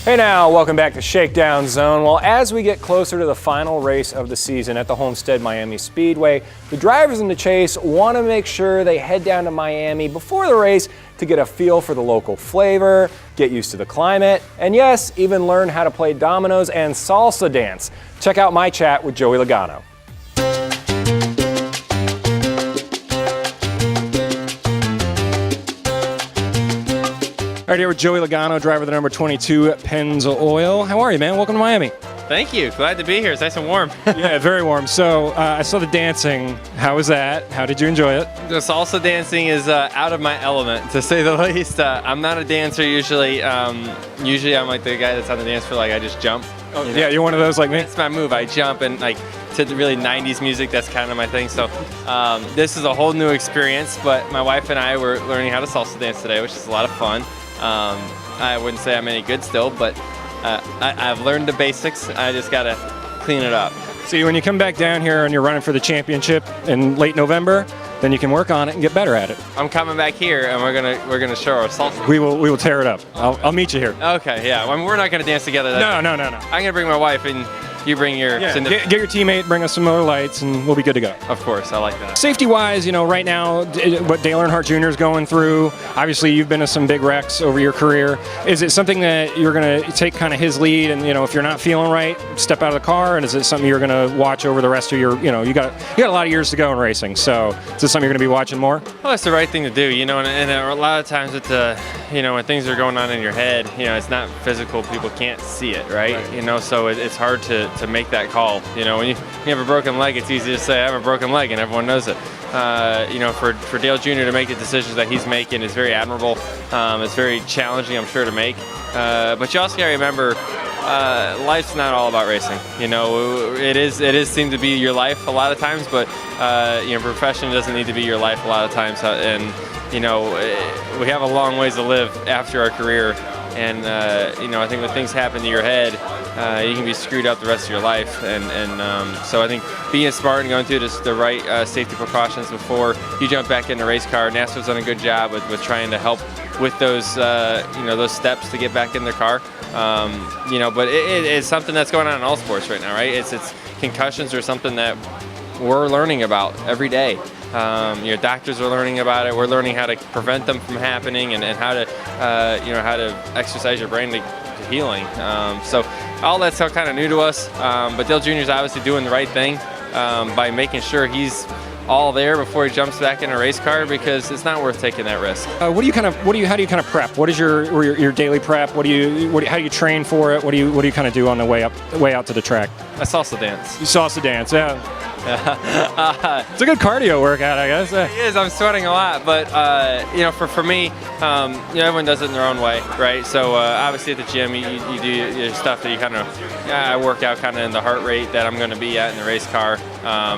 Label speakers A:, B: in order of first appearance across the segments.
A: Hey now, welcome back to Shakedown Zone. Well, as we get closer to the final race of the season at the Homestead Miami Speedway, the drivers in the chase want to make sure they head down to Miami before the race to get a feel for the local flavor, get used to the climate, and yes, even learn how to play dominoes and salsa dance. Check out my chat with Joey Logano. Right here with Joey Logano, driver of the number 22 Pennzoil. How are you, man? Welcome to Miami.
B: Thank you. Glad to be here. It's nice and warm.
A: Yeah, very warm. So I saw the dancing. How was that? How did you enjoy it?
B: The salsa dancing is out of my element, to say the least. I'm not a dancer usually. Usually I'm like the guy that's on the dance floor, like I just jump.
A: Oh, you know? Yeah, you're one of those like me?
B: It's my move. I jump and like to the really 90s music, that's kind of my thing. So this is a whole new experience, but my wife and I were learning how to salsa dance today, which is a lot of fun. I wouldn't say I'm any good still, but I've learned the basics. I just got to clean it up.
A: See, when you come back down here and you're running for the championship in late November, then you can work on it and get better at it.
B: I'm coming back here, and we're gonna show our salsa.
A: We will tear it up. I'll meet you here.
B: Okay, yeah. I mean, we're not gonna dance together.
A: No.
B: I'm gonna bring my wife, and you bring your.
A: Yeah, get your teammate, bring us some Miller Lights, and we'll be good to go.
B: Of course, I like that.
A: Safety-wise, right now, what Dale Earnhardt Jr. is going through, obviously you've been to some big wrecks over your career. Is it something that you're going to take kind of his lead and, if you're not feeling right, step out of the car? And is it something you're going to watch over the rest of your, you got a lot of years to go in racing. So is this something you're going to be watching more?
B: Well, it's the right thing to do, and a lot of times it's, when things are going on in your head, it's not physical. People can't see it, right? So it's hard to make that call. When you have a broken leg, it's easy to say I have a broken leg and everyone knows it. For Dale Jr. to make the decisions that he's making is very admirable. It's very challenging, I'm sure, to make. But you also got to remember, life's not all about racing. It is seem to be your life a lot of times, but profession doesn't need to be your life a lot of times. And we have a long ways to live after our career. And I think when things happen to your head, you can be screwed up the rest of your life. And so I think being smart and going through the right safety precautions before you jump back in the race car. NASCAR's done a good job with trying to help with those those steps to get back in their car. But it's something that's going on in all sports right now, right? It's concussions are something that we're learning about every day. Doctors are learning about it. We're learning how to prevent them from happening and how to, how to exercise your brain to healing. So all that's kind of new to us. But Dale Jr. is obviously doing the right thing by making sure he's all there before he jumps back in a race car, because it's not worth taking that risk.
A: How do you kind of prep? What is your daily prep? How do you train for it? What do you kind of do on the way out to the track?
B: I salsa dance.
A: You salsa dance, yeah. It's a good cardio workout, I guess.
B: It is. I'm sweating a lot, but for me, everyone does it in their own way, right? So obviously at the gym, you do your stuff that you kind of. I work out kind of in the heart rate that I'm going to be at in the race car.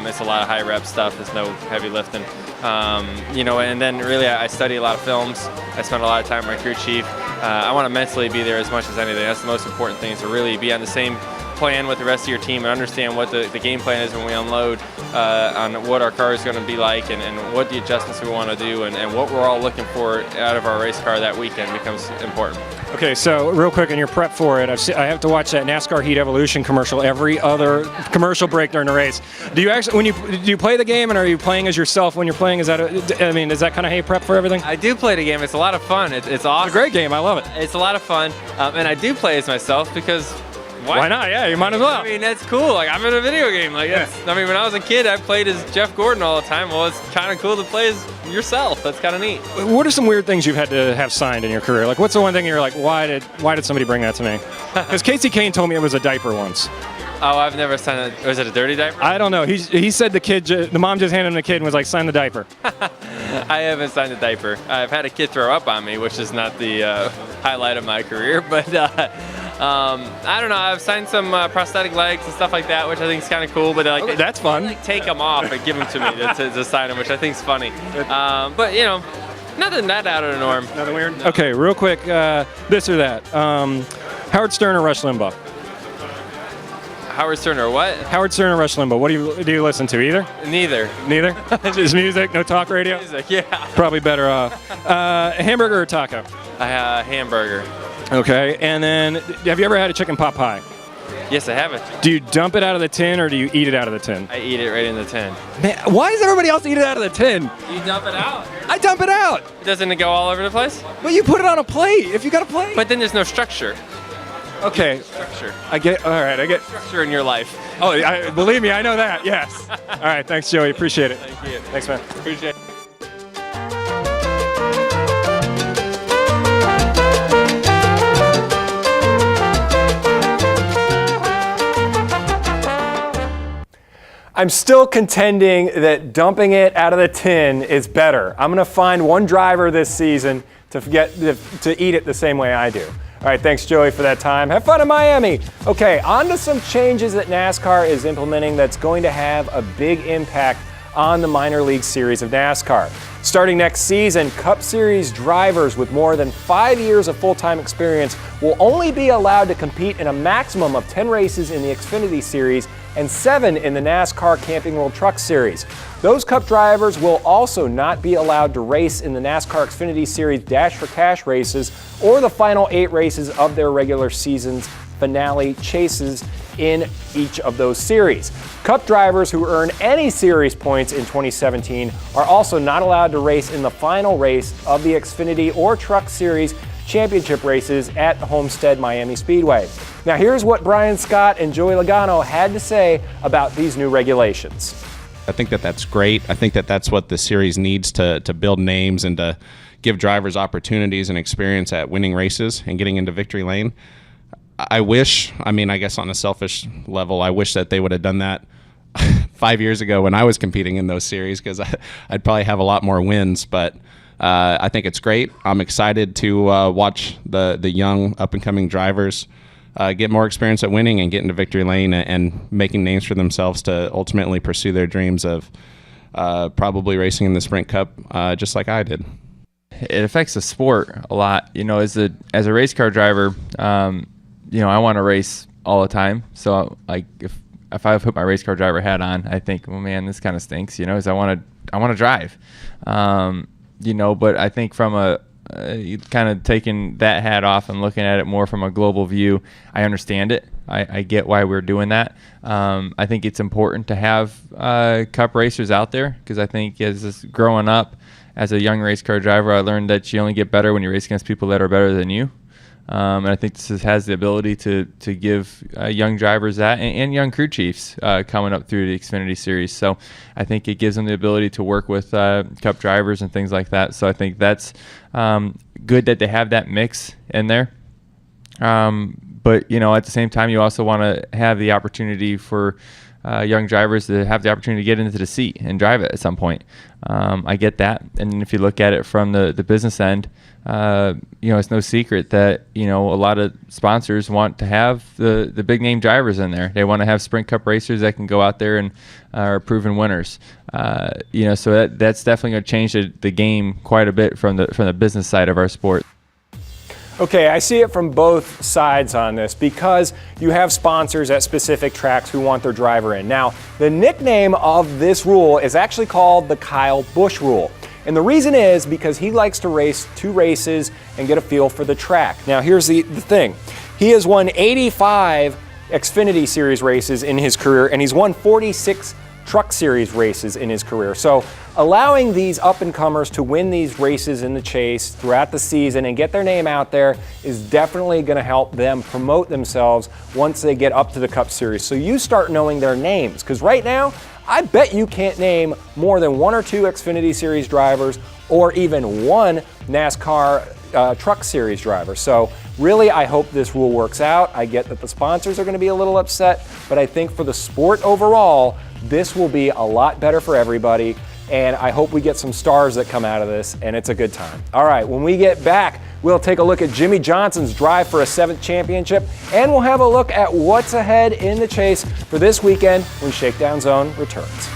B: It's a lot of high rep stuff. There's no heavy lifting. And then really I study a lot of films. I spend a lot of time with my crew chief. I want to mentally be there as much as anything. That's the most important thing, is to really be on the same plan with the rest of your team and understand what the game plan is when we unload, on what our car is going to be like and what the adjustments we want to do and what we're all looking for out of our race car that weekend becomes important.
A: Okay, so real quick, in your prep for it, I have to watch that NASCAR Heat Evolution commercial every other commercial break during the race. Do you actually, do you play the game, and are you playing as yourself when you're playing? Is that kind of how you prep for everything?
B: I do play the game. It's a lot of fun. It's awesome.
A: It's a great game. I love it.
B: It's a lot of fun, and I do play as myself because.
A: Why not? Yeah, you might as well.
B: I mean, that's cool. Like, I'm in a video game. Like, yeah. When I was a kid, I played as Jeff Gordon all the time. Well, it's kind of cool to play as yourself. That's kind of neat.
A: What are some weird things you've had to have signed in your career? Like, what's the one thing you're like, why did somebody bring that to me? Because Casey Kane told me it was a diaper once.
B: Oh, I've never signed it. Was it a dirty diaper?
A: I don't know. He said the mom just handed him the kid and was like, sign the diaper.
B: I haven't signed a diaper. I've had a kid throw up on me, which is not the highlight of my career, but I don't know. I've signed some prosthetic legs and stuff like that, which I think is kind of cool. But
A: that's fun.
B: They take them off and give them to me to sign them, which I think is funny. But nothing that out of the norm.
A: Nothing weird. No. Okay, real quick, this or that. Howard Stern or Rush Limbaugh?
B: Howard Stern or what?
A: Howard Stern or Rush Limbaugh. What do you listen to? Either?
B: Neither.
A: Neither? Just music, no talk radio?
B: Music, yeah.
A: Probably better off. Hamburger or taco?
B: Hamburger.
A: Okay, and then have you ever had a chicken pot pie?
B: Yes, I have it.
A: Do you dump it out of the tin or do you eat it out of the tin?
B: I eat it right in the tin.
A: Man, why does everybody else eat it out of the tin?
B: You dump it out.
A: I dump it out.
B: Doesn't it go all over the place?
A: But you put it on a plate if you got a plate.
B: But then there's no structure.
A: Okay,
B: Structure.
A: I get. All right, I get.
B: Structure in your life.
A: Oh, believe me, I know that. Yes. All right, thanks, Joey. Appreciate it.
B: Thank you.
A: Thanks, man.
B: Appreciate it.
A: I'm still contending that dumping it out of the tin is better. I'm going to find one driver this season to eat it the same way I do. All right, thanks, Joey, for that time. Have fun in Miami. Okay, on to some changes that NASCAR is implementing that's going to have a big impact on the minor league series of NASCAR. Starting next season, Cup Series drivers with more than 5 years of full-time experience will only be allowed to compete in a maximum of 10 races in the Xfinity Series and 7 in the NASCAR Camping World Truck Series. Those Cup drivers will also not be allowed to race in the NASCAR Xfinity Series Dash for Cash races or the final 8 races of their regular season's finale chases in each of those series. Cup drivers who earn any series points in 2017 are also not allowed to race in the final race of the Xfinity or Truck Series championship races at Homestead Miami Speedway. Now here's what Brian Scott and Joey Logano had to say about these new regulations.
C: I think that that's great. I think that that's what the series needs to build names and to give drivers opportunities and experience at winning races and getting into victory lane. I guess on a selfish level, I wish that they would have done that 5 years ago when I was competing in those series, because I'd probably have a lot more wins. But I think it's great. I'm excited to watch the young up-and-coming drivers get more experience at winning and get into victory lane and making names for themselves to ultimately pursue their dreams of probably racing in the Sprint Cup just like I did.
B: It affects the sport a lot. As a race car driver, I want to race all the time. So if I put my race car driver hat on, I think, well, man, this kind of stinks, is I want to drive, but I think from a kind of taking that hat off and looking at it more from a global view, I understand it. I get why we're doing that. I think it's important to have Cup racers out there, because I think growing up as a young race car driver, I learned that you only get better when you race against people that are better than you. And I think this has the ability to give young drivers that and young crew chiefs coming up through the Xfinity Series. So I think it gives them the ability to work with Cup drivers and things like that. So I think that's good that they have that mix in there. But, at the same time, you also want to have the opportunity for young drivers to have the opportunity to get into the seat and drive it at some point. I get that. And if you look at it from the business end, it's no secret that, a lot of sponsors want to have the big name drivers in there. They want to have Sprint Cup racers that can go out there and are proven winners. So that's definitely going to change the game quite a bit from the business side of our sport.
A: Okay, I see it from both sides on this, because you have sponsors at specific tracks who want their driver in. Now, the nickname of this rule is actually called the Kyle Busch rule. And the reason is because he likes to race 2 races and get a feel for the track. Now, here's the thing. He has won 85 Xfinity Series races in his career, and he's won 46 Truck Series races in his career. So allowing these up-and-comers to win these races in the chase throughout the season and get their name out there is definitely going to help them promote themselves once they get up to the Cup Series. So you start knowing their names, because right now, I bet you can't name more than 1 or 2 Xfinity Series drivers or even 1 NASCAR Truck Series driver. So really, I hope this rule works out. I get that the sponsors are going to be a little upset, but I think for the sport overall, this will be a lot better for everybody. And I hope we get some stars that come out of this, and it's a good time. All right, when we get back, we'll take a look at Jimmie Johnson's drive for a 7th championship, and we'll have a look at what's ahead in the chase for this weekend when Shakedown Zone returns.